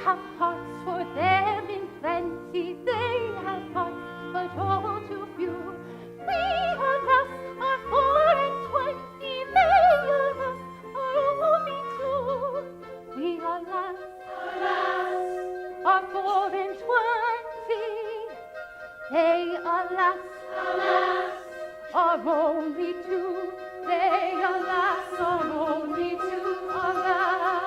have hearts for them in plenty. They have hearts, but all too few. We, alas, are 4 and 20. They, alas, are only 2. We, alas, are 4 and 20. They, alas, are only 2. They, alas, are only 2. Alas.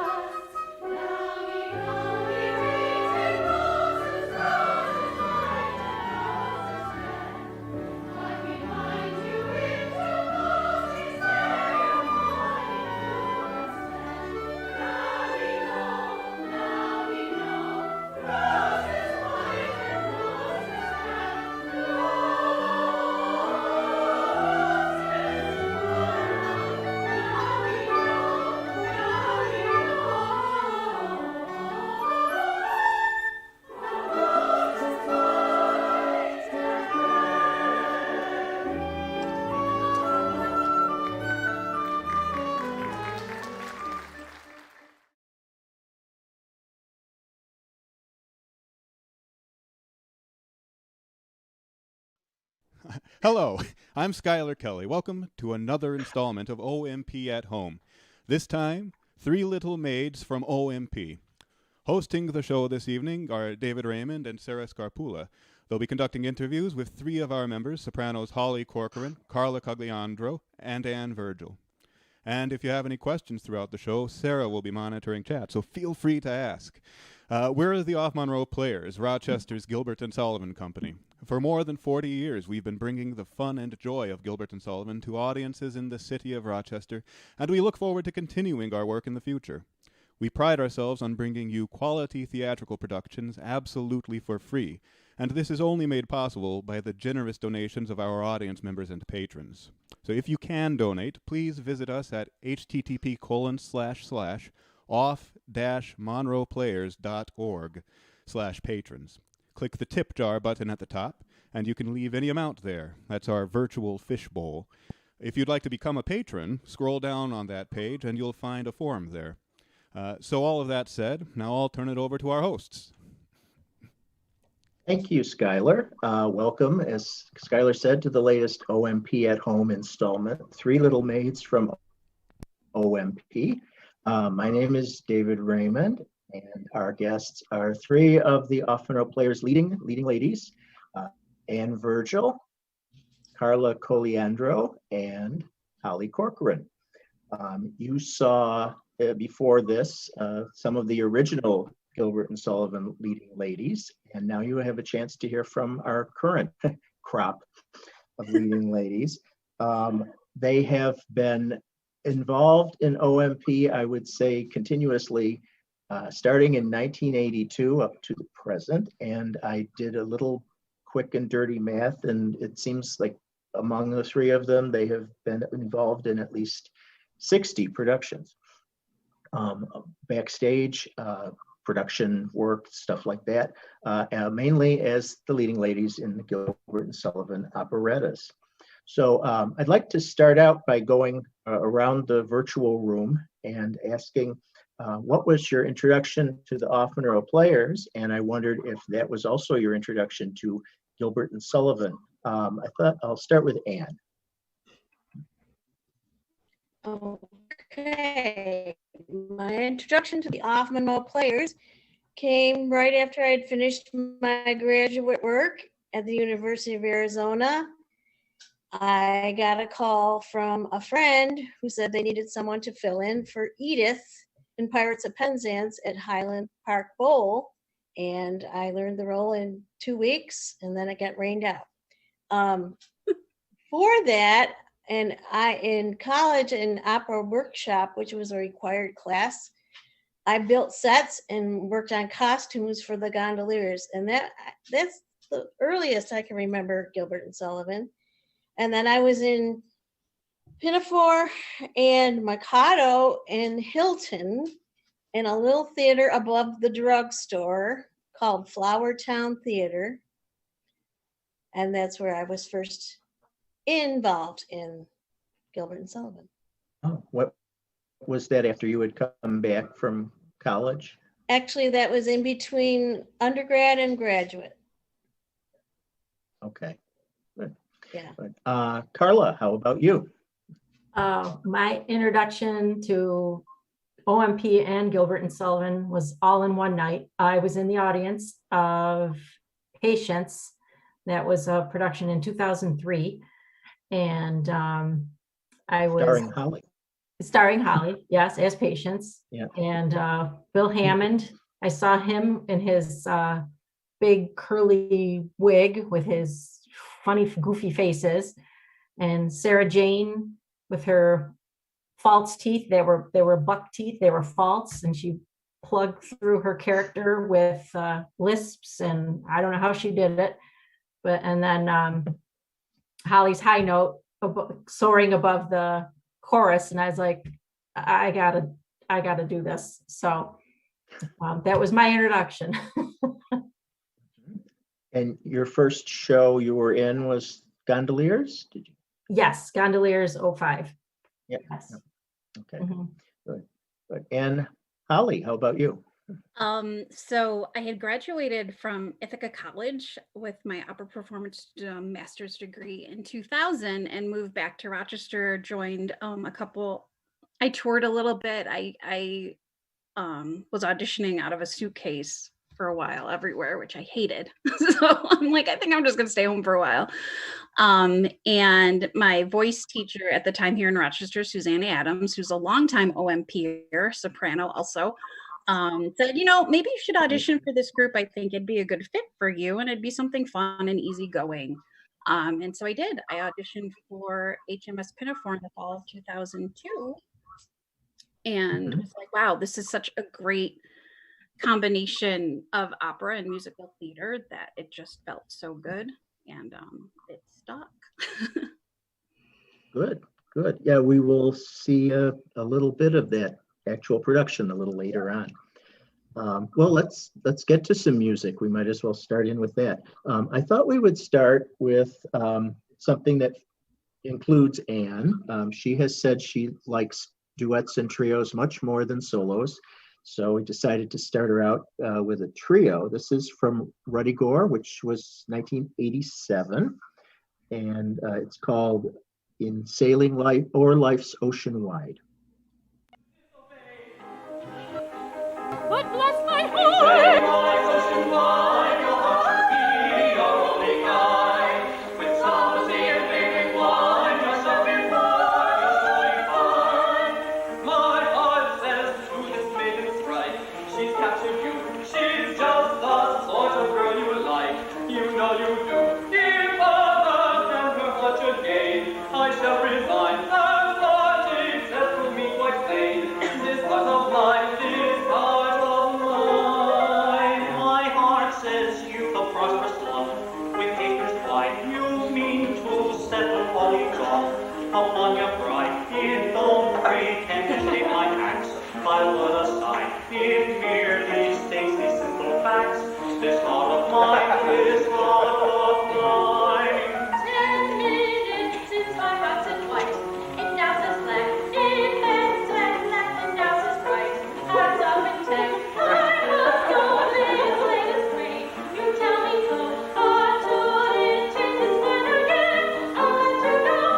Hello, I'm Skylar Kelly. Welcome to another installment of OMP at Home. This time, 3 Little Maids from OMP. Hosting the show this evening are David Raymond and Sarah Scarpula. They'll be conducting interviews with 3 of our members, sopranos Holly Corcoran, Carla Cogliandro, and Anne Virgil. And if you have any questions throughout the show, Sarah will be monitoring chat, so feel free to ask. We're the Off-Monroe Players, Rochester's Gilbert and Sullivan company. For more than 40 years, we've been bringing the fun and joy of Gilbert and Sullivan to audiences in the city of Rochester, and we look forward to continuing our work in the future. We pride ourselves on bringing you quality theatrical productions absolutely for free, and this is only made possible by the generous donations of our audience members and patrons. So if you can donate, please visit us at http://off-monroeplayers.org/patrons. Click the tip jar button at the top, and you can leave any amount there. That's our virtual fishbowl. If you'd like to become a patron, scroll down on that page, and you'll find a form there. So all of that said, now I'll turn it over to our hosts. Thank you, Skylar. Welcome, as Skylar said, to the latest OMP at Home installment, 3 Little Maids from OMP. My name is David Raymond, and our guests are 3 of the Off-Monroe Players leading ladies, Anne Virgil, Carla Cogliandro, and Holly Corcoran. You saw before this some of the original Gilbert and Sullivan leading ladies, and now you have a chance to hear from our current crop of leading ladies. They have been involved in OMP, I would say, continuously, starting in 1982 up to the present, and I did a little quick and dirty math, and it seems like among the 3 of them, they have been involved in at least 60 productions. Backstage, production work, stuff like that, mainly as the leading ladies in the Gilbert and Sullivan operettas. So I'd like to start out by going around the virtual room and asking, what was your introduction to the Off-Monroe Players? And I wondered if that was also your introduction to Gilbert and Sullivan. I thought I'll start with Anne. Okay, my introduction to the Off-Monroe Players came right after I had finished my graduate work at the University of Arizona. I got a call from a friend who said they needed someone to fill in for Edith in Pirates of Penzance at Highland Park Bowl, and I learned the role in 2 weeks, and then it got rained out. For that, and in college, in opera workshop, which was a required class, I built sets and worked on costumes for the gondoliers, and that's the earliest I can remember Gilbert and Sullivan. And then I was in Pinafore and Mikado in Hilton in a little theater above the drugstore called Flowertown Theater. And that's where I was first involved in Gilbert and Sullivan. Oh, what was that after you had come back from college? Actually, that was in between undergrad and graduate. Okay. Good. Yeah. Good. Carla, how about you? My introduction to OMP and Gilbert and Sullivan was all in one night. I was in the audience of Patience. That was a production in 2003. And I was Starring Holly. yes, as Patience. Yeah. And Bill Hammond, I saw him in his big curly wig with his funny, goofy faces. And Sarah Jane with her false teeth. They were buck teeth. They were false, and she plugged through her character with lisps, and I don't know how she did it. But and then Holly's high note soaring above the chorus, and I was like, I gotta do this. So that was my introduction. And your first show you were in was Gondoliers? Did you? Yes, Gondoliers 05. Yeah. Yes. Okay. Mhm. Good. And Holly, how about you? So I had graduated from Ithaca College with my opera performance master's degree in 2000 and moved back to Rochester, joined I toured a little bit. I was auditioning out of a suitcase for a while everywhere, which I hated. So I'm like, I think I'm just gonna stay home for a while. And my voice teacher at the time here in Rochester, Susanna Adams, who's a longtime OMPer, soprano also, said, maybe you should audition for this group. I think it'd be a good fit for you and it'd be something fun and easygoing. And so I did. I auditioned for HMS Pinafore in the fall of 2002. And it was like, wow, this is such a great combination of opera and musical theater that it just felt so good. And it stuck. Good. Yeah, we will see a little bit of that actual production a little later on. Well, let's get to some music. We might as well start in with that. I thought we would start with something that includes Anne. She has said she likes duets and trios much more than solos. So we decided to start her out with a trio. This is from Ruddy Gore, which was 1987. And it's called In Sailing Life or Life's Ocean Wide. But bless my heart. Upon your pride, it don't pretend to take my axe. My word aside, it merely states these simple facts. This heart of mine, this heart of mine. 10 minutes since my heart's in white. It now says black. It has said black and now says bright. As of intent, I must go live latest green. You tell me so, but to intend this man again. I'll let you know.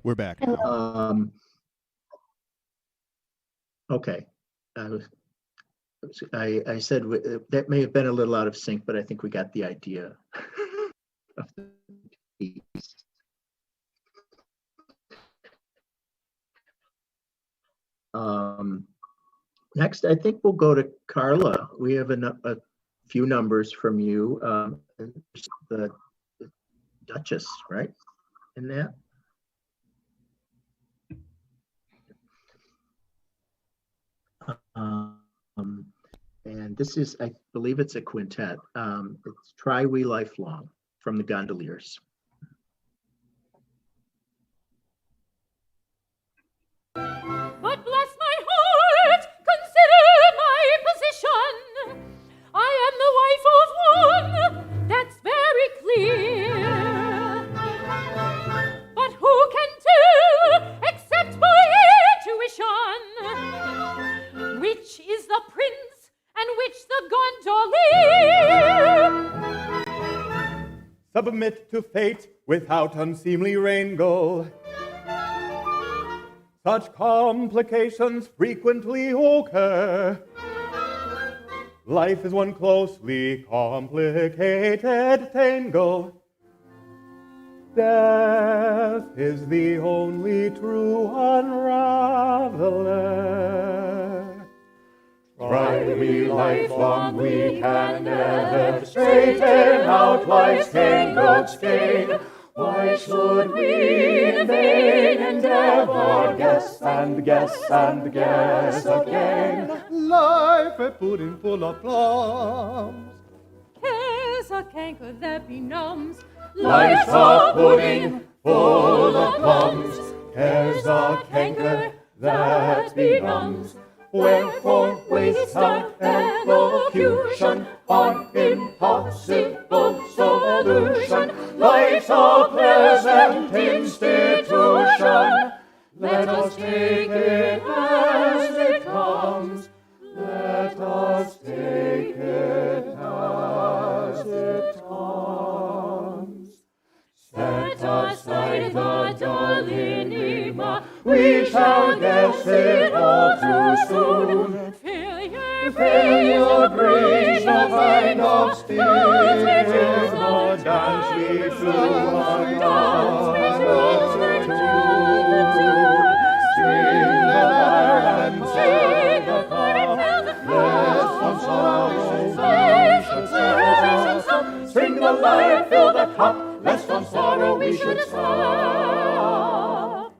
We're back. Okay. I said that may have been a little out of sync, but I think we got the idea of the piece. Next, I think we'll go to Carla. We have a few numbers from you. The Duchess, right? In that. And this is, I believe it's a quintet. It's Try We Lifelong from the Gondoliers. But bless my heart, consider my position. I am the wife of one, that's very clear. But who can tell, except by intuition, which is the prince and which the gondolier? Submit to fate without unseemly wrangle. Such complications frequently occur. Life is one closely complicated tangle. Death is the only true unraveler. Try we lifelong, we can never straighten out life's tangled skein. Why should we in vain endeavor, guess and guess and guess again? Life a pudding full of plums. Cares a canker that benumbs. Life's a pudding full of plums. Cares a canker that benumbs. Wherefore waste our elocution on impossible solution? Life's a pleasant institution. Let us take it as it comes. Let us take it as it comes. Set aside the dull enigma, we shall guess it all too soon. Failure brings no kind of stigma, dance we through a dance string the lyre and tell the call. Lest from sorrow we should stop. String the lyre, fill the cup, lest from sorrow we should stop.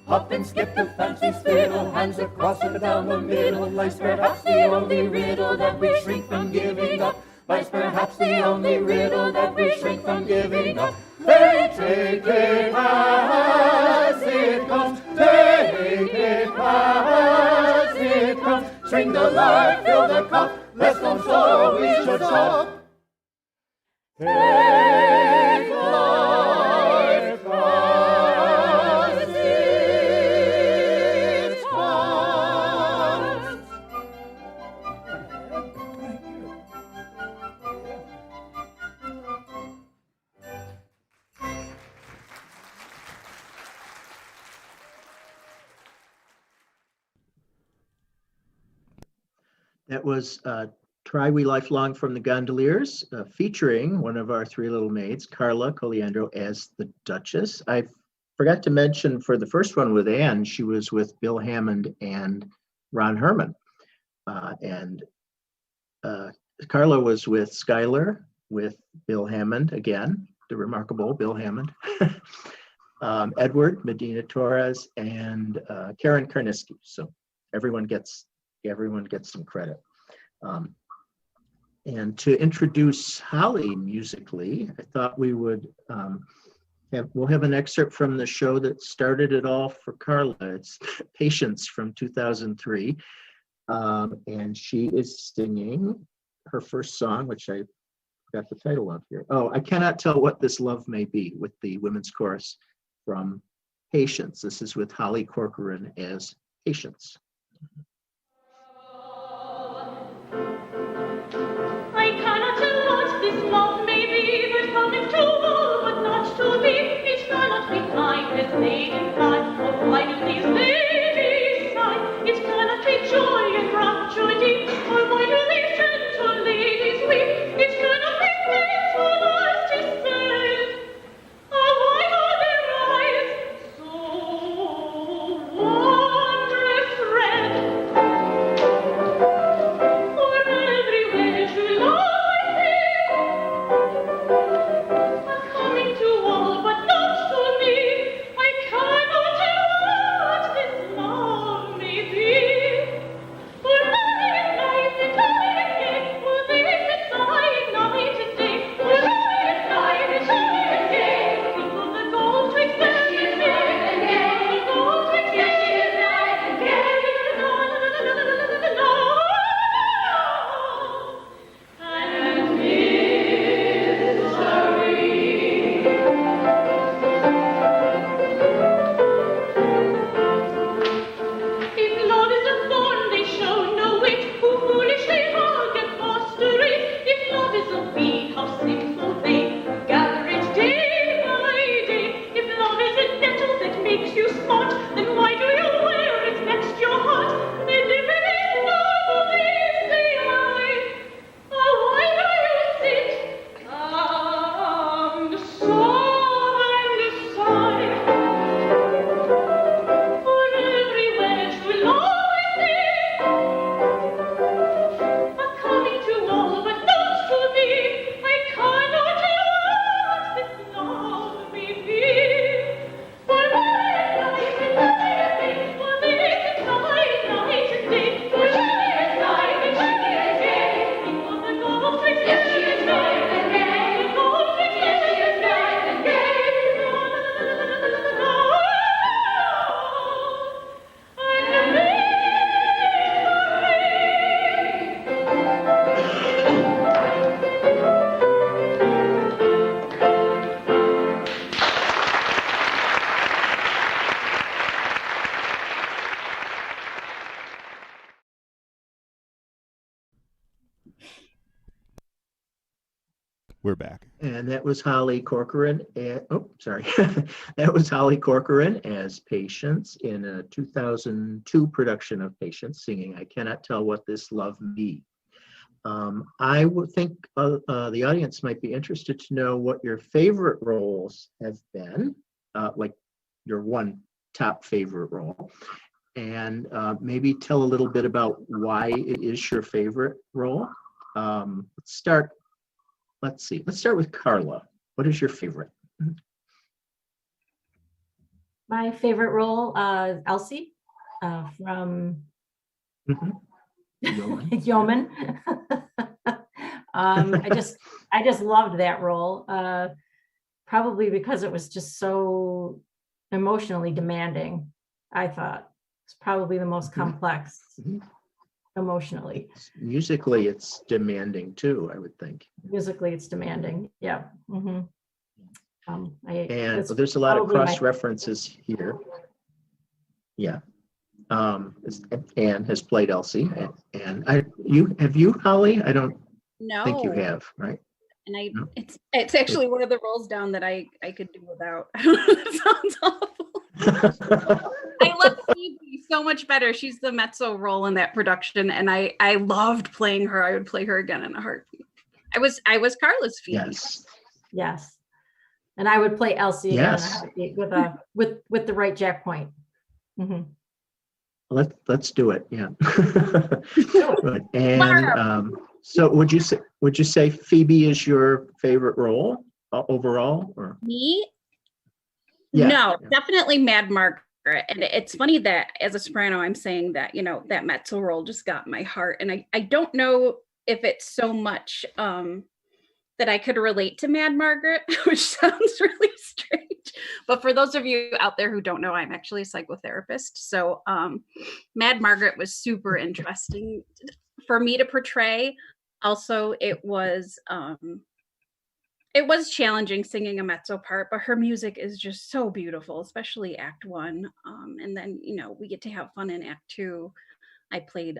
Up and skip to fancy's fiddle, hands across and down the middle. Life's perhaps the only riddle that we shrink from giving up. Life's perhaps the only riddle that we shrink from giving up. They take it as it comes. Take it as it comes. String the lyre, fill the cup, lest from sorrow we should stop. Take life as it comes. That was Try We Lifelong from the Gondoliers, featuring one of our three little maids, Carla Cogliandro, as the Duchess. I forgot to mention for the first one with Anne, she was with Bill Hammond and Ron Herman. And Carla was with Schuyler, with Bill Hammond, again, the remarkable Bill Hammond, Edward Medina Torres, and Karen Karniski. So everyone gets some credit. And to introduce Holly musically, I thought we would we'll have an excerpt from the show that started it all for Carla. It's Patience from 2003. And she is singing her first song, which I got the title of here. Oh, I Cannot Tell What This Love May Be, with the women's chorus from Patience. This is with Holly Corcoran as Patience. I cannot tell what this love may be, but coming to all, but not to be. It cannot be kind as maiden flight, or why do these ladies sigh? It cannot be joy and rapture deep, or why do these gentle ladies weep? It cannot be faith or life's despair, or why do their eyes so wide? we're back. And that was Holly Corcoran. That was Holly Corcoran as Patience in a 2002 production of Patience, singing "I Cannot Tell What This Love Be." I would think the audience might be interested to know what your favorite roles have been, like your one top favorite role, and maybe tell a little bit about why it is your favorite role. Let's start with Carla. What is your favorite? My favorite role, Elsie, from Yeoman. I just loved that role, probably because it was just so emotionally demanding. I thought it's probably the most complex emotionally. Musically, it's demanding too, I would think. Musically, it's demanding. Yeah. And there's a lot of cross references here. Yeah. Anne has played Elsie, and have you, Holly? I don't think you have, right? And it's actually one of the roles down that I could do without. It sounds awful. I love Phoebe so much better. She's the mezzo role in that production, and I loved playing her. I would play her again in a heartbeat. I was Carla's Phoebe. Yes. And I would play Elsie again in a heartbeat with the right jack point. Mm-hmm. Let's do it. Yeah. And so would you say Phoebe is your favorite role overall, or me? Yeah, no, definitely Mad Margaret. And it's funny that as a soprano, I'm saying that, that mezzo role just got my heart. And I don't know if it's so much that I could relate to Mad Margaret, which sounds really strange. But for those of you out there who don't know, I'm actually a psychotherapist. So Mad Margaret was super interesting for me to portray. Also, it was challenging singing a mezzo part, but her music is just so beautiful, especially Act 1. And then, we get to have fun in Act 2. I played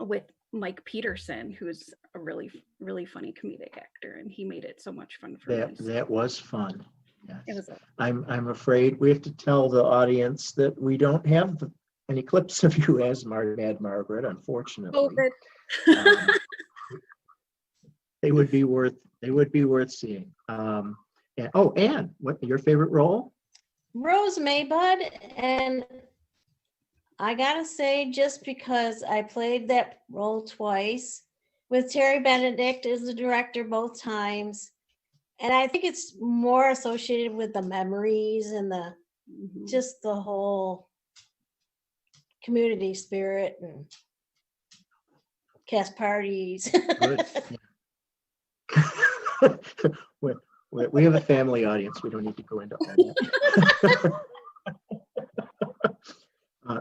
with Mike Peterson, who's a really, really funny comedic actor, and he made it so much fun for me. That was fun. Yes. It was. I'm afraid we have to tell the audience that we don't have any clips of you as Mad Margaret, unfortunately. They would be worth seeing. And Anne, what your favorite role? Rose Maybud, and I gotta say, just because I played that role twice with Terry Benedict as the director both times, and I think it's more associated with the memories and just the whole community spirit and cast parties. Good. We have a family audience. We don't need to go into all that.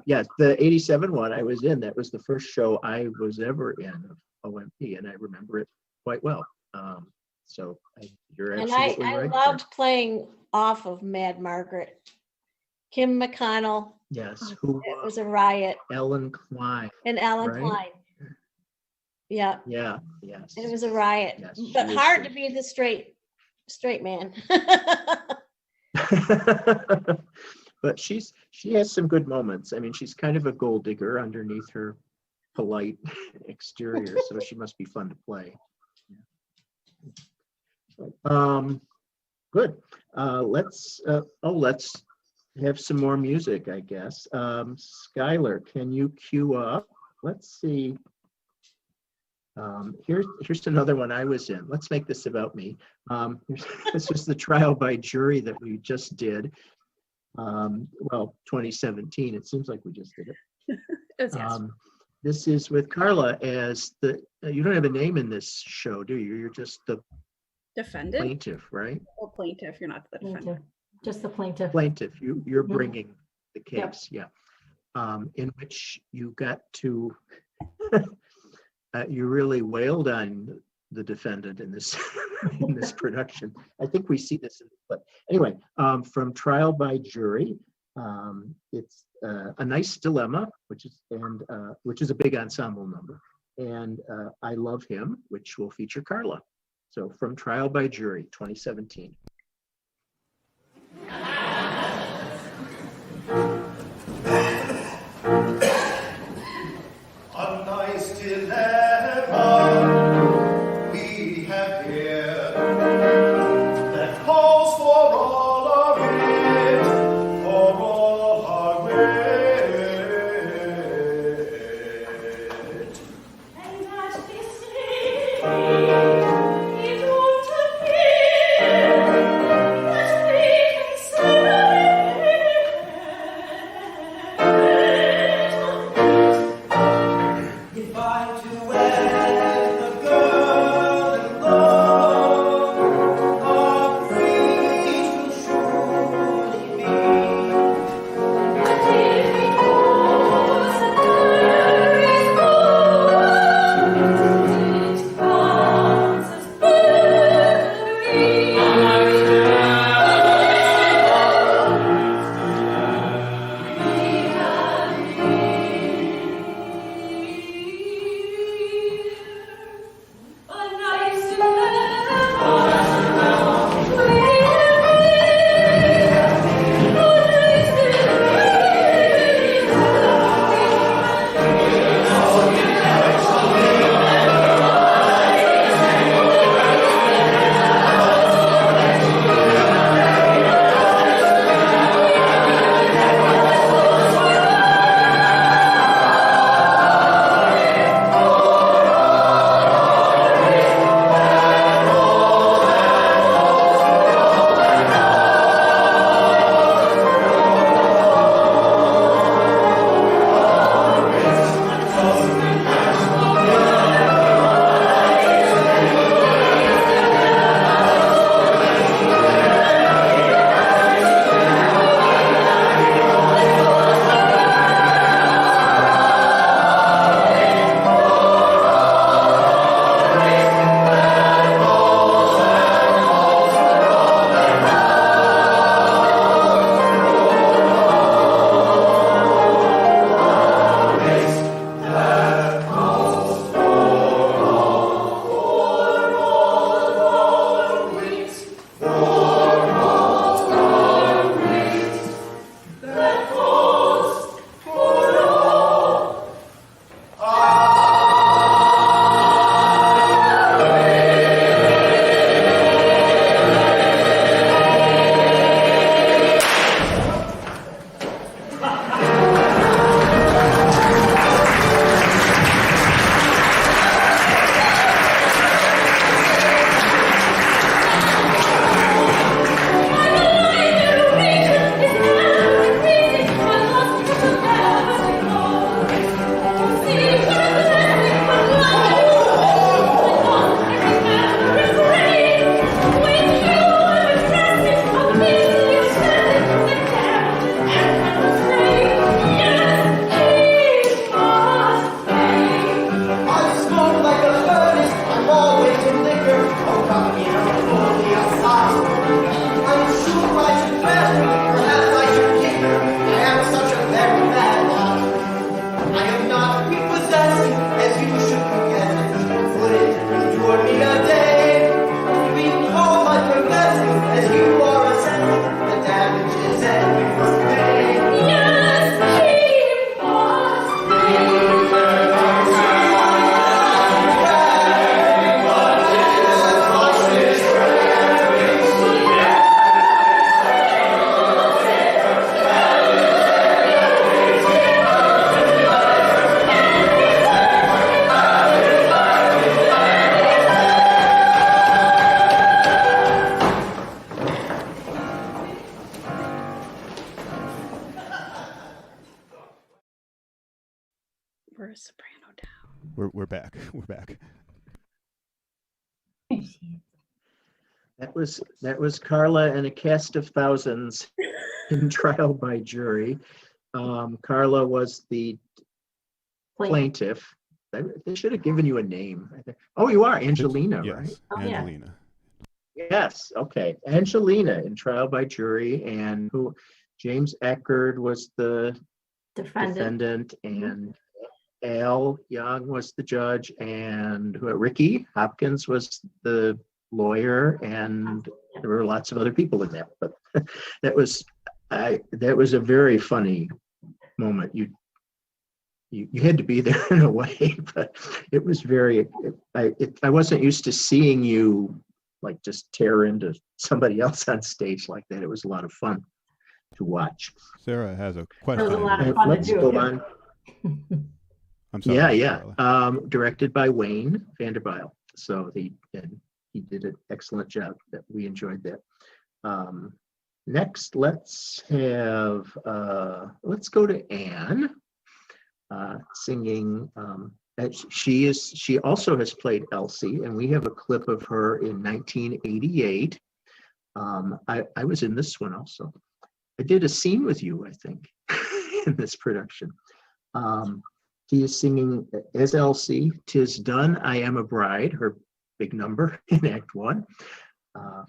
Yes, the 87 one I was in, that was the first show I was ever in of OMP, and I remember it quite well. So you're absolutely right. And I loved playing off of Mad Margaret. Kim McConnell. Yes. It was a riot. Ellen Klein. And Ellen Klein. Yeah. Yeah. Yes. It was a riot. Yes, but hard to be the straight man. But she has some good moments. I mean, she's kind of a gold digger underneath her polite exterior, so she must be fun to play. Good. Let's have some more music, I guess. Skylar, can you cue up? Let's see. Here's another one I was in. Let's make this about me. This was the trial by jury that we just did. 2017. It seems like we just did it. This is with Carla as you don't have a name in this show, do you? You're just the defendant, plaintiff, right? Or plaintiff. You're not the defendant. Just the plaintiff. Plaintiff. You're bringing the case. Yep. Yeah. In which you got to. You really wailed on the defendant in this in this production. I think we see this in the clip. Anyway, from Trial by Jury, it's a nice dilemma, which is a big ensemble number, and I Love Him, which will feature Carla. So from Trial by Jury, 2017. A nice dilemma we have here that calls for all our wit, for all our wit. And that this it ought to be that we can celebrate. If I do wed a girl in love, our feet will surely be. But if it was a Mary's gold, it comes as a nice We're a soprano down. We're back. We're back. That was Carla and a cast of thousands in Trial by Jury. Carla was the plaintiff. They should have given you a name. Oh, you are Angelina, Yes, right? Oh, yeah. Angelina. Yes. Okay, Angelina in Trial by Jury, and who? James Eckerd was the defendant, and Al Young was the judge, and Ricky Hopkins was the lawyer, and there were lots of other people in that. But that was a very funny moment. You had to be there in a way, but it was very. I wasn't used to seeing you like just tear into somebody else on stage like that. It was a lot of fun to watch. Sarah has a It question. was a lot of fun to Let's do. go on. I'm sorry. Yeah. Carla. Directed by Wayne Vanderbilt. So he did an excellent job. That we enjoyed that. Next, let's go to Anne singing. She also has played Elsie, and we have a clip of her in 1988. I was in this one also. I did a scene with you, I think, in this production. She is singing as Elsie, "'Tis Done, I Am a Bride," her big number in Act 1,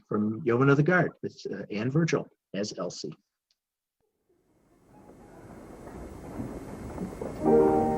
from Yeoman of the Guard. It's Anne Virgil as Elsie. Oh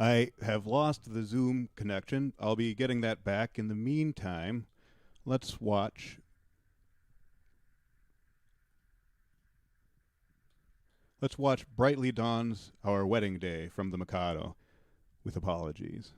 I have lost the Zoom connection. I'll be getting that back. In the meantime, let's watch. Let's watch Brightly Dawns Our Wedding Day from the Mikado, with apologies.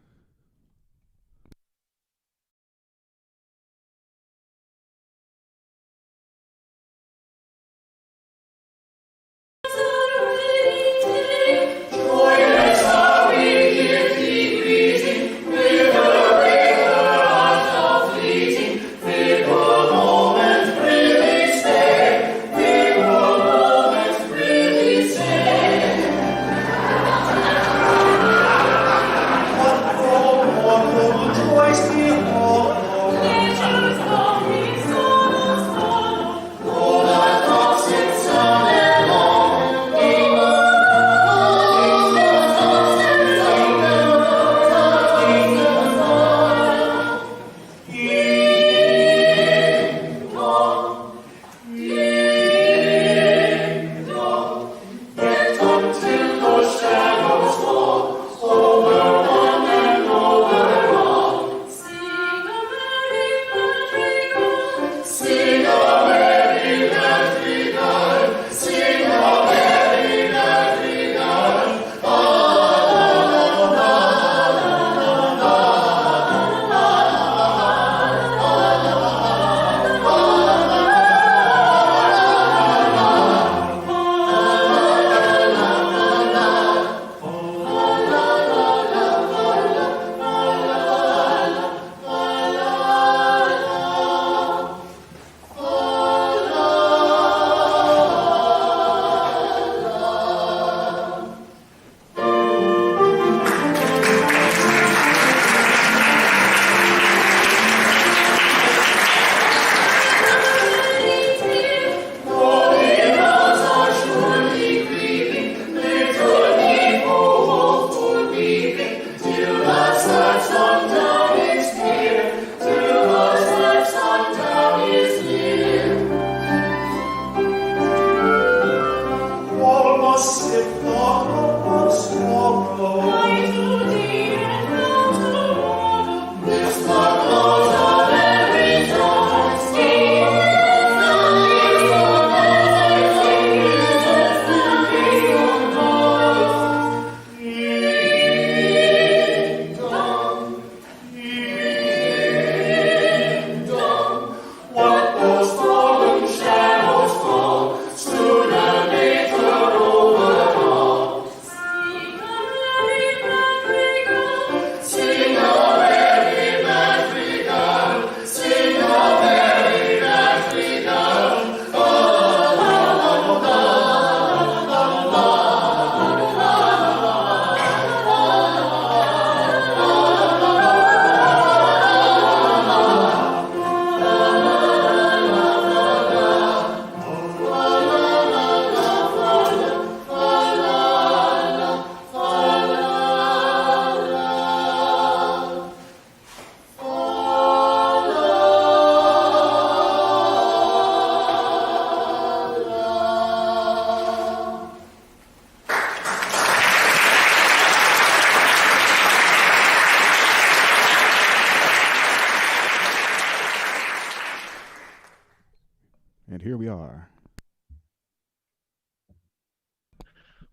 And here we are.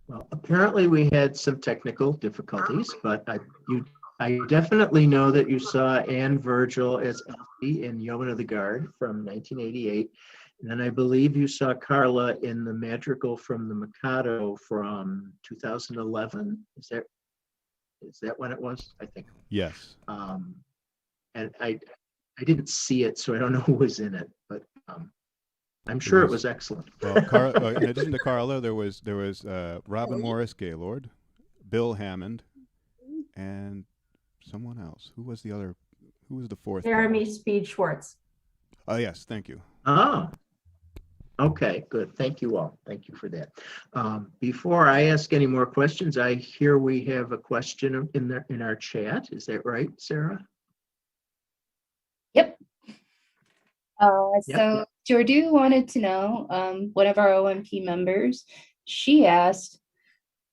Well, apparently we had some technical difficulties, but I definitely know that you saw Anne Virgil as Elfie in Yeoman of the Guard from 1988. And then I believe you saw Carla in the Madrigal from the Mikado from 2011. Is that when it was? I think. Yes. And I didn't see it, so I don't know who was in it, but I'm sure it was excellent. Well, in addition to Carla, there was Robin Morris Gaylord, Bill Hammond, and someone else. Who was the fourth? Jeremy Speed Schwartz. Oh, yes. Thank you. Oh, okay, good. Thank you all. Thank you for that. Before I ask any more questions, I hear we have a question in our chat. Is that right, Sarah? Yep. So Jordu wanted to know, one of our OMP members, she asked,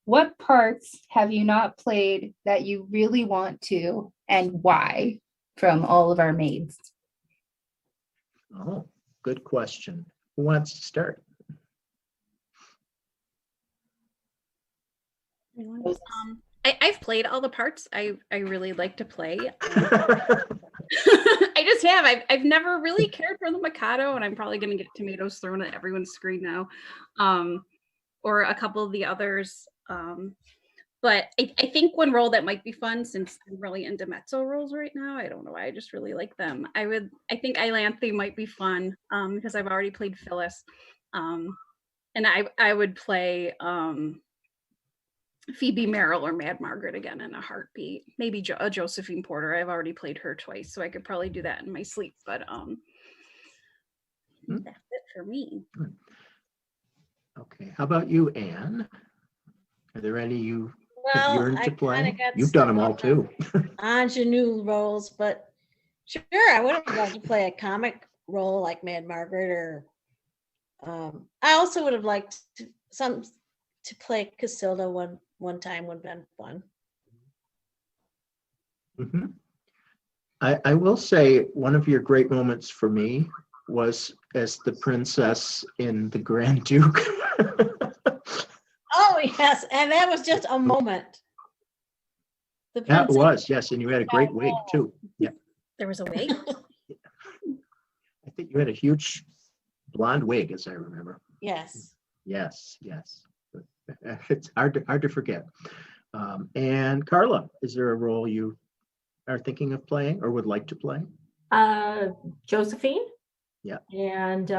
What parts have you not played that you really want to, and why? From all of our maids. Oh, good question. Who wants to start? I've played all the parts I really like to play. I just have. I've never really cared for the Mikado, and I'm probably going to get tomatoes thrown at everyone's screen now, or a couple of the others. But I think one role that might be fun, since I'm really into mezzo roles right now, I don't know why, I just really like them. I think Iolanthe might be fun, because I've already played Phyllis. And I would play Phoebe Merrill or Mad Margaret again in a heartbeat. Maybe a Josephine Porter. I've already played her twice, so I could probably do that in my sleep. But that's it for me. Okay, how about you, Anne? Are there any you have Well, yearned I to kind play? of got You've done them stuck all on too. ingenue roles, but sure, I would have loved to play a comic role like Mad Margaret, or I also would have liked to play Casilda one time would have been fun. Mhm. I will say one of your great moments for me was as the princess in The Grand Duke. Oh yes, and that was just a moment. The That princess- was, yes, and you had a great wig too. Yeah, There was a wig. I think you had a huge blonde wig, as I remember. Yes. Yes, yes. It's hard to forget. And Carla, is there a role you are thinking of playing or would like to play? Josephine. Yeah. And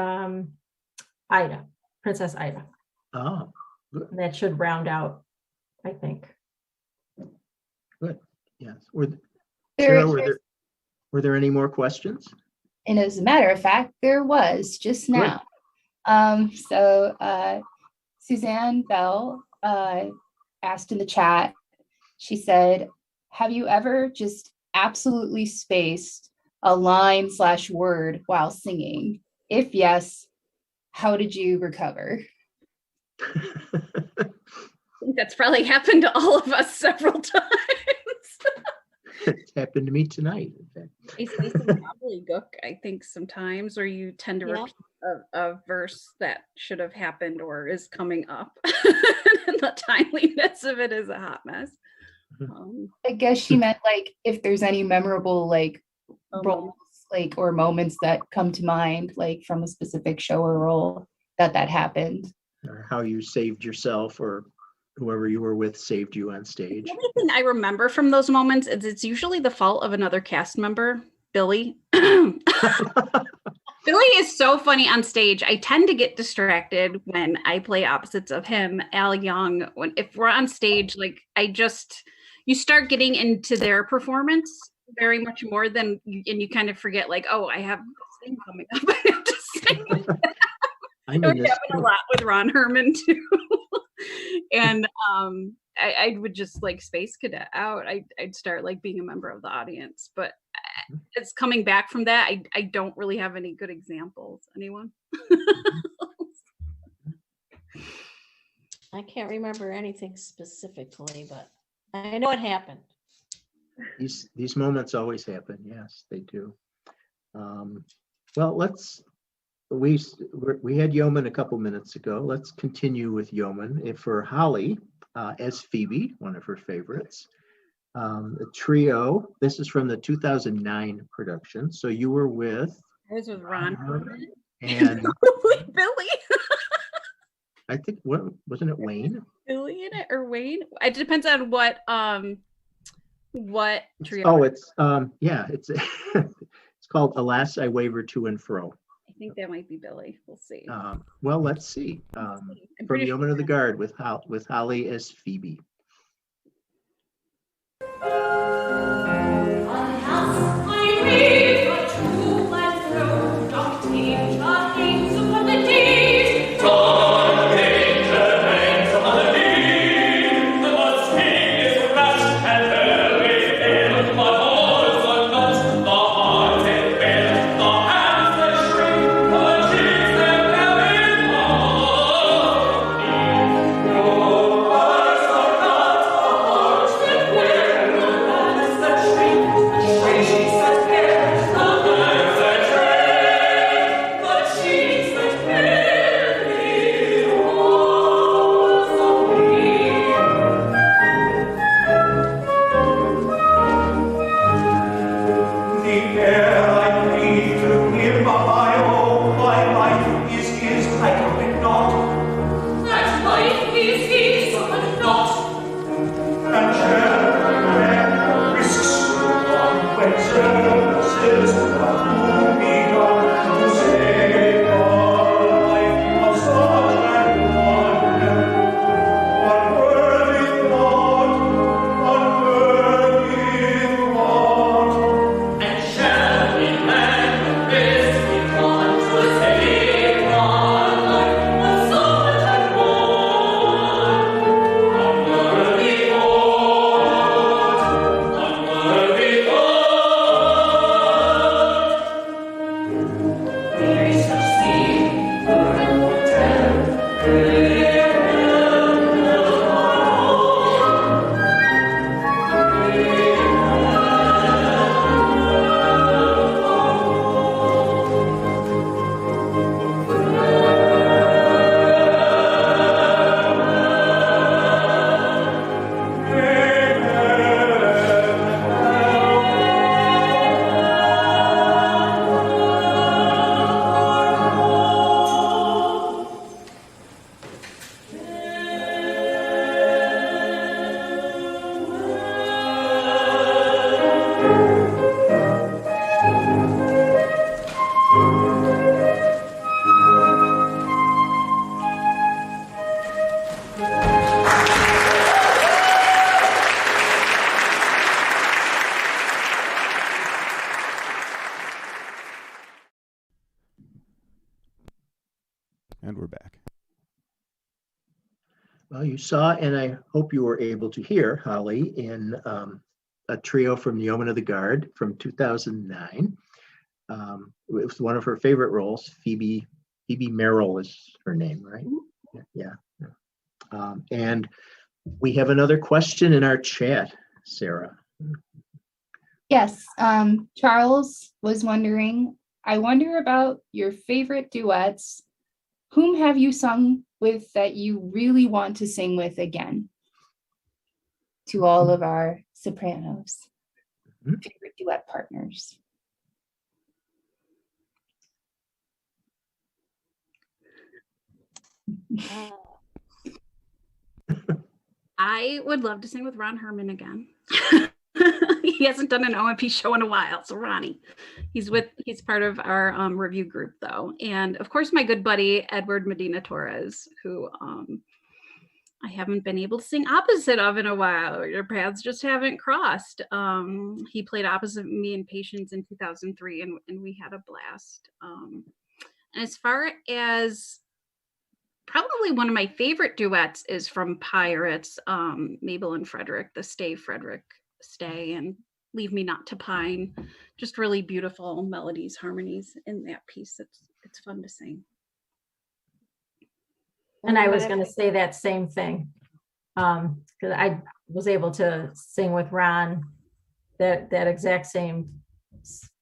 Ida, Princess Ida. Oh, good. And that should round out, I think. Good. Yes. Were There, there any more questions? and as a matter of fact, there was just Good. now. Suzanne Bell asked in the chat, she said, have you ever just absolutely spaced a line/word while singing? If yes, how did you recover? I think that's probably happened to all of us several times. It's happened to me tonight, in fact. It's gobbledygook, I think, sometimes, or you tend to Yeah. repeat a verse that should have happened or is coming up. And the timeliness of it is a hot mess. I guess she meant like if there's any memorable like roles Moment. like or moments that come to mind like from a specific show or role that happened. Or how you saved yourself or whoever you were with saved you on stage. The only thing I remember from those moments is it's usually the fault of another cast member, Billy. Billy is so funny on stage. I tend to get distracted when I play opposites of him, Al Young. If we're on stage, like you start getting into their performance very much more than, and you kind of forget, like, oh, I have this thing coming up. I have to sing. I'm It in this happened a too. lot with Ron Herman too. And I would just like space cadet out. I'd start like being a member of the audience, but it's coming back from that. I don't really have any good examples. Anyone? I can't remember anything specifically, but I know it happened. These moments always happen. Yes, they do. Well, we had Yeoman a couple minutes ago. Let's continue with Yeoman. If for Holly as Phoebe, one of her favorites. The trio. This is from the 2009 production. So you were with I was with Ron Herman. and Billy. I think wasn't it Wayne? Billy in it or Wayne? It depends on what trio. Oh, it's it's called Alas, I Waver to and Fro. I think that might be Billy. We'll see. Well, let's see. I'm From pretty Yeoman of the Guard with Holly as Phoebe. Oh, Well, you saw, and I hope you were able to hear Holly in a trio from The Yeoman of the Guard from 2009. It was one of her favorite roles. Phoebe Merrill is her name, right? Yeah. And we have another question in our chat, Sarah. Yes, Charles was wondering, I wonder about your favorite duets. Whom have you sung with that you really want to sing with again? To all of our sopranos, favorite duet partners. I would love to sing with Ron Herman again. He hasn't done an OMP show in a while, so Ronnie, he's part of our review group though, and of course my good buddy Edward Medina Torres, who I haven't been able to sing opposite of in a while. Your paths just haven't crossed. He played opposite me in Patience in 2003, and we had a blast. And as far as probably one of my favorite duets is from Pirates, Mabel and Frederick, the Stay Frederick Stay and Leave Me Not to Pine. Just really beautiful melodies, harmonies in that piece. It's fun to sing. And I was going to say that same thing, because I was able to sing with Ron that exact same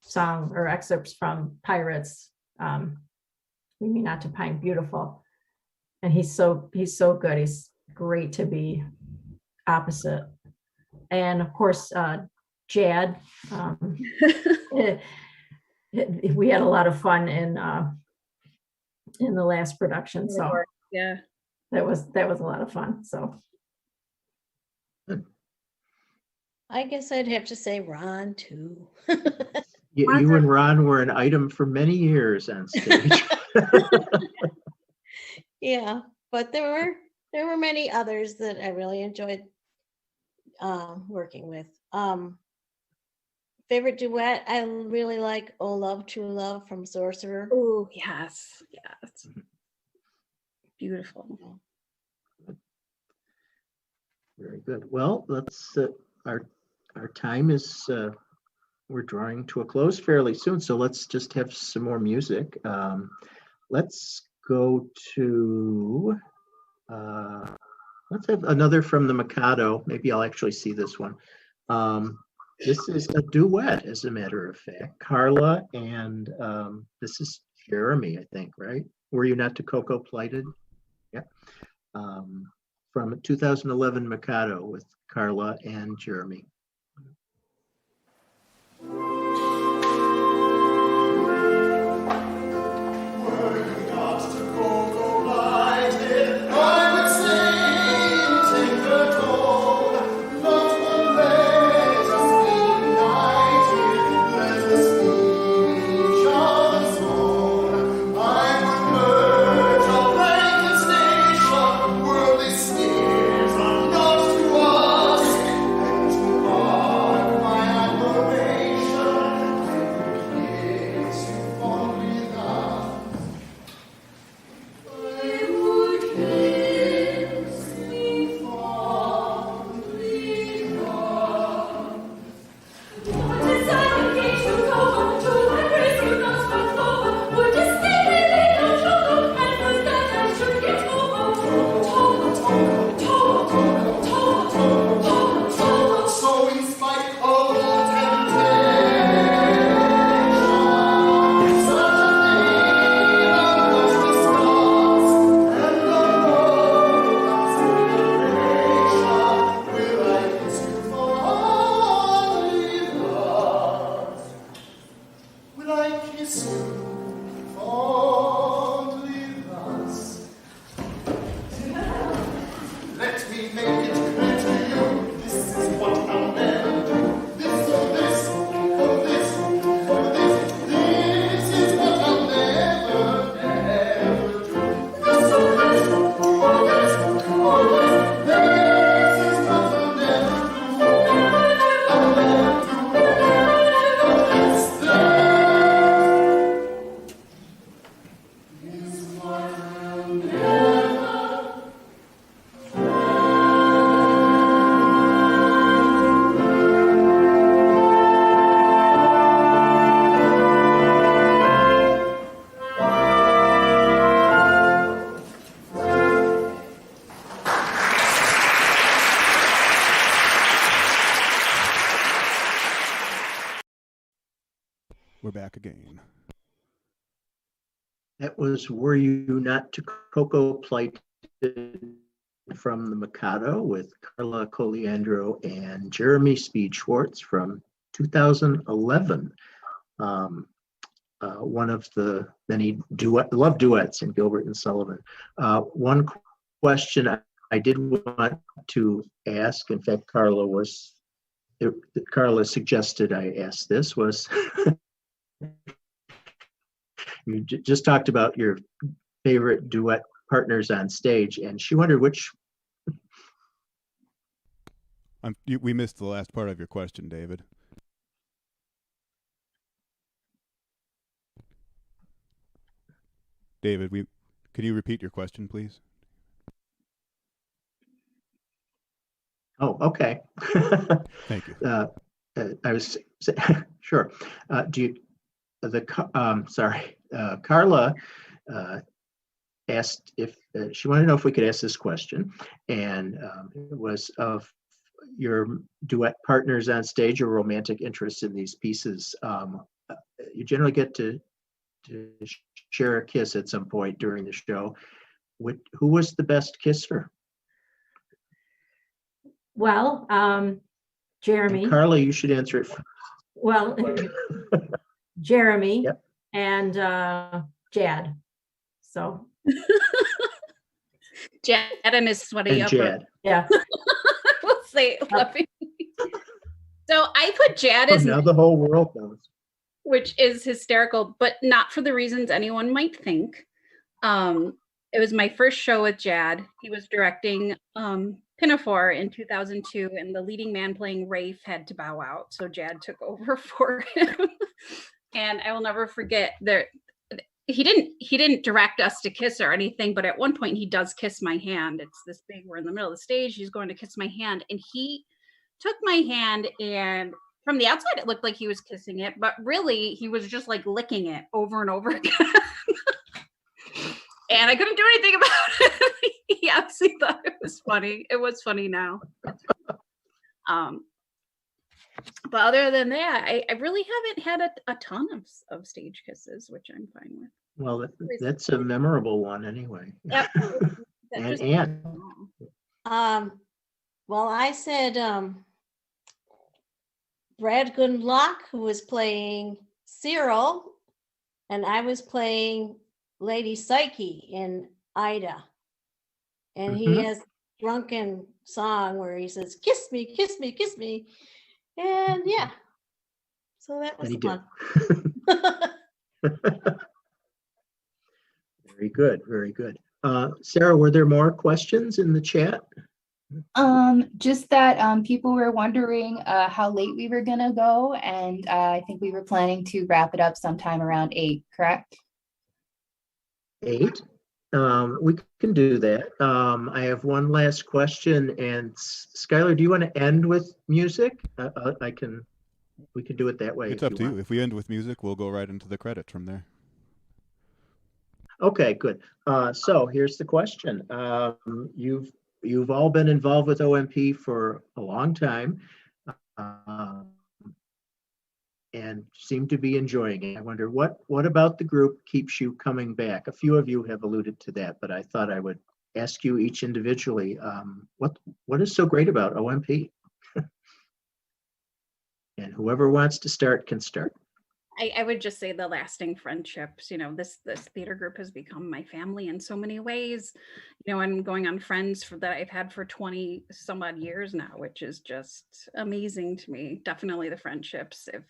song or excerpts from Pirates, Leave Me Not to Pine, beautiful. And he's so good. He's great to be opposite. And of course, Jad. We had a lot of fun in the last production. So yeah, that was a lot of fun. So I guess I'd have to say Ron too. You and Ron were an item for many years on stage. Yeah, but there were many others that I really enjoyed working with. Favorite duet, I really like "Oh Love, True Love" from Sorcerer. Oh yes, beautiful. Very good. Well, let's our time is we're drawing to a close fairly soon, so let's just have some more music. Let's go to let's have another from the Mikado. Maybe I'll actually see this one. This is a duet, as a matter of fact. Carla and this is Jeremy, I think, right? Were You Not to Cocoa Plighted? Yeah. From 2011 Mikado with Carla and Jeremy. We're back again. That was Were You Not to Cocoa Plighted from the Mikado with Carla Cogliandro and Jeremy Speed Schwartz from 2011. One of the many love duets in Gilbert and Sullivan. One question I did want to ask, in fact, Carla suggested I ask this, was you just talked about your favorite duet partners on stage, and she wondered which. We missed the last part of your question, David. David, could you repeat your question, please? Oh, okay. Thank you. I was sure. Carla asked if she wanted to know if we could ask this question, and it was of your duet partners on stage or romantic interest in these pieces. You generally get to share a kiss at some point during the show. Who was the best kisser? Well, Jeremy. And Carla, you should answer it first. Well, Jeremy. Yep. And Jad. So Jad and his sweaty upper. Jad. Yeah. We'll say So I put Jad as now the whole world knows. Which is hysterical, but not for the reasons anyone might think. It was my first show with Jad. He was directing Pinafore in 2002, and the leading man playing Rafe had to bow out, so Jad took over for him. And I will never forget that he didn't direct us to kiss or anything, but at one point he does kiss my hand. It's this big, we're in the middle of the stage, he's going to kiss my hand, and he took my hand, and from the outside it looked like he was kissing it, but really he was just like licking it over and over again. And I couldn't do anything about it. He absolutely thought it was funny. It was funny now. But other than that, I really haven't had a ton of stage kisses, which I'm fine with. Well, that's a memorable one anyway. Yep. And Well, I said Brad Goodlock, who was playing Cyril, and I was playing Lady Psyche in Ida. And he has drunken song where he says, "Kiss me, kiss me, kiss me." And yeah, so that was fun. Very good, very good. Sarah, were there more questions in the chat? Just that people were wondering how late we were gonna go, and I think we were planning to wrap it up sometime around 8, correct? 8? We can do that. I have one last question, and Skylar, do you want to end with music? We can do it that way. It's up to you. If we end with music, we'll go right into the credits from there. Okay, good. So here's the question. You've all been involved with OMP for a long time, and seem to be enjoying it. I wonder what about the group keeps you coming back? A few of you have alluded to that, but I thought I would ask you each individually, what is so great about OMP? And whoever wants to start can start. I would just say the lasting friendships. You know, this theater group has become my family in so many ways. You know, I'm going on friends that I've had for 20 some odd years now, which is just amazing to me. Definitely the friendships. If,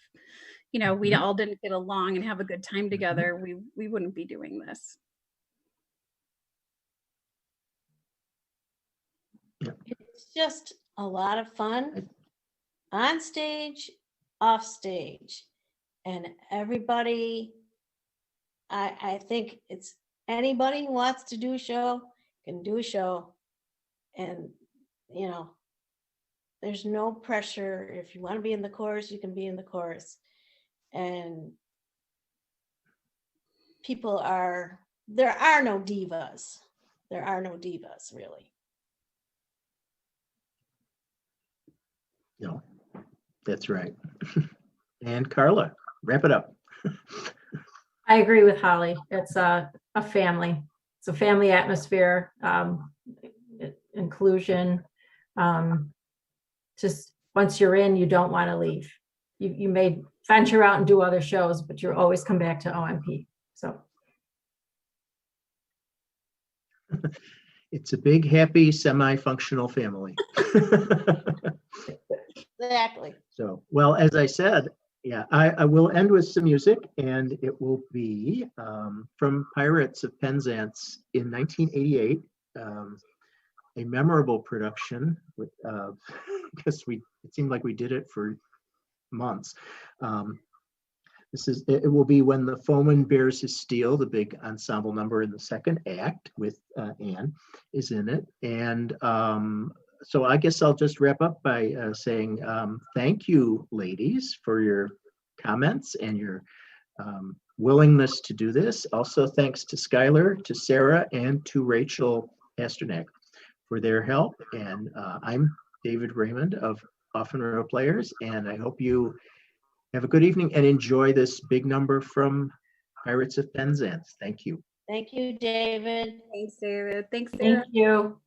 you know, we all didn't get along and have a good time together, we wouldn't be doing this. It's just a lot of fun on stage, off stage. And everybody, I think it's anybody who wants to do a show can do a show. And, you know, there's no pressure. If you want to be in the chorus, you can be in the chorus. And there are no divas. There are no divas, really. No, that's right. And Carla, wrap it up. I agree with Holly. It's a family. It's a family atmosphere, inclusion. Just once you're in, you don't want to leave. You may venture out and do other shows, but you always come back to OMP. So It's a big, happy, semi-functional family. Exactly. So, well, as I said, yeah, I will end with some music, and it will be from Pirates of Penzance in 1988, a memorable production. With, I guess it seemed like we did it for months. It will be When the Foeman Bears His Steel, the big ensemble number in the second act with Anne is in it. And so I guess I'll just wrap up by saying thank you, ladies, for your comments and your willingness to do this. Also, thanks to Skylar, to Sarah, and to Rachel Pasternak for their help. And I'm David Raymond of Off-Monroe Players, and I hope you have a good evening and enjoy this big number from Pirates of Penzance. Thank you. Thank you, David. Thanks, David. Thanks, Sarah. thank you.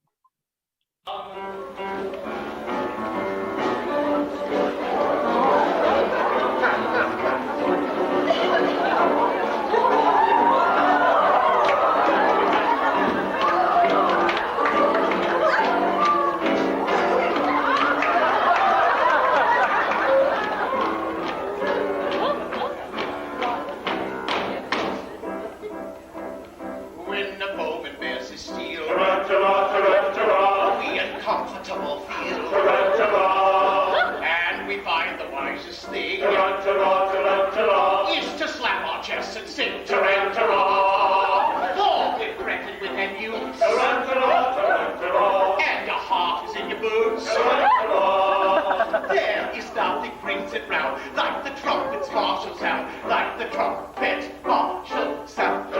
When the bowman bears his steel, Ta-ra-ta-ra-ta-ra-ta-ra. we uncomfortable feel, Ta-ra-ta-ra. and we find the wisest thing Ta-ra-ta-ra-ta-ra-ta-ra. is to slap our chests and sing ta-ra-ta-ra. For we're connected with them youths, Ta-ra-ta-ra-ta-ra-ta-ra. and your heart is in your boots. Ta-ra-ta-ra. There is nothing brings it round like the trumpet's martial sound, like the trumpet's martial sound.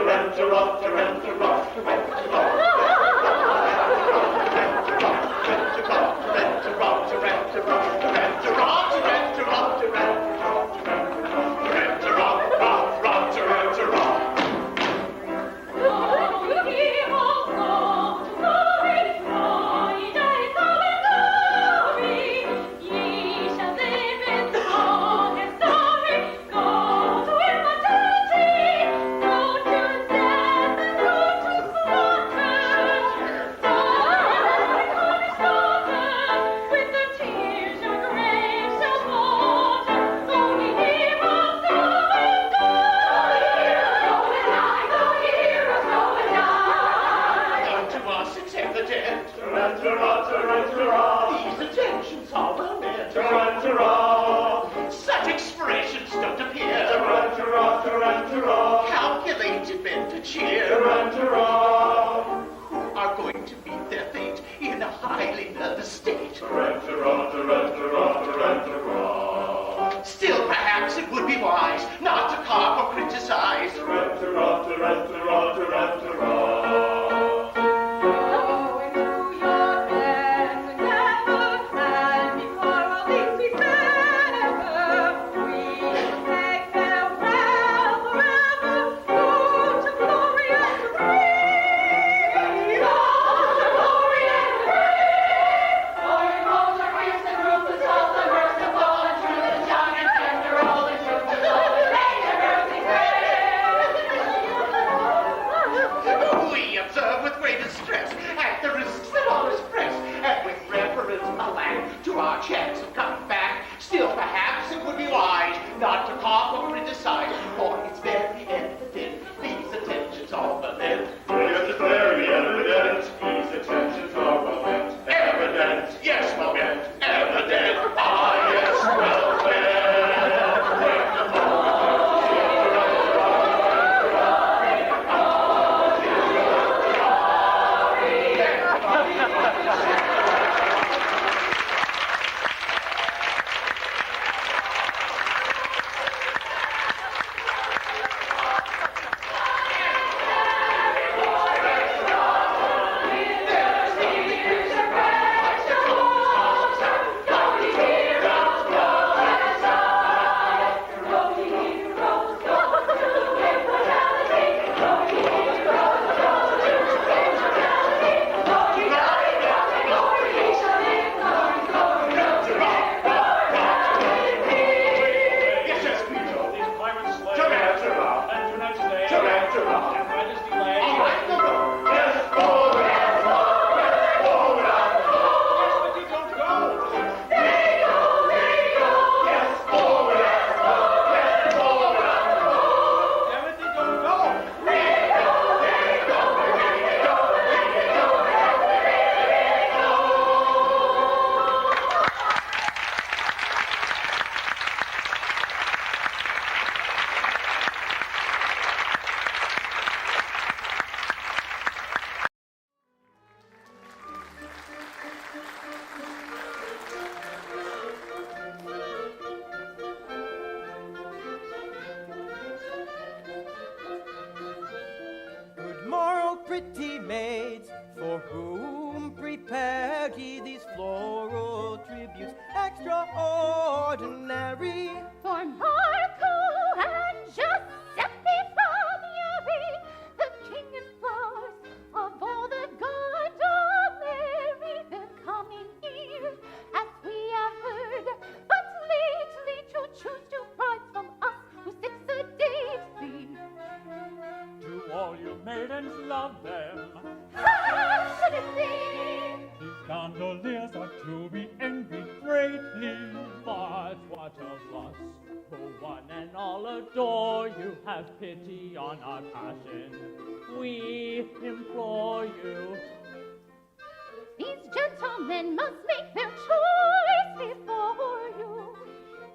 Unto us it's evident, these attentions are well meant. Such expressions don't appear, calculated meant to cheer, who are going to meet their fate in a highly nervous state. Still, perhaps it would be wise not to carp or criticize. We observe with greatest stress at the risks that others press, and with reference alack to our chance of coming back. Still, perhaps it would be wise not to carp or criticize, for it's very evident these attentions are well meant. Evident, yes, well meant. Evident, ah, yes, well meant. For whom prepared ye these floral tributes extraordinary? For Marco and Giuseppe Palmieri, the king and flowers of all the gondoleri, they're coming here, as we have heard, but lately to choose two brides from us who six a day see. To all you maidens, love them. How should it be? These gondoliers are to be envied greatly. But what of us, who one and all adore you? Have pity on our passion, we implore you. These gentlemen must make their choice before you.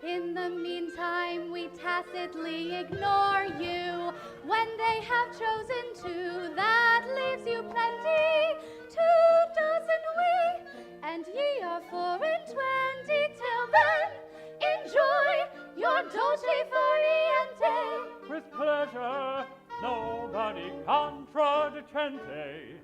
In the meantime, we tacitly ignore you. When they have chosen two, that leaves you plenty. 2 dozen we, and ye are 4 and 20. Till then, enjoy your dolce far niente. With pleasure, nobody contradicente.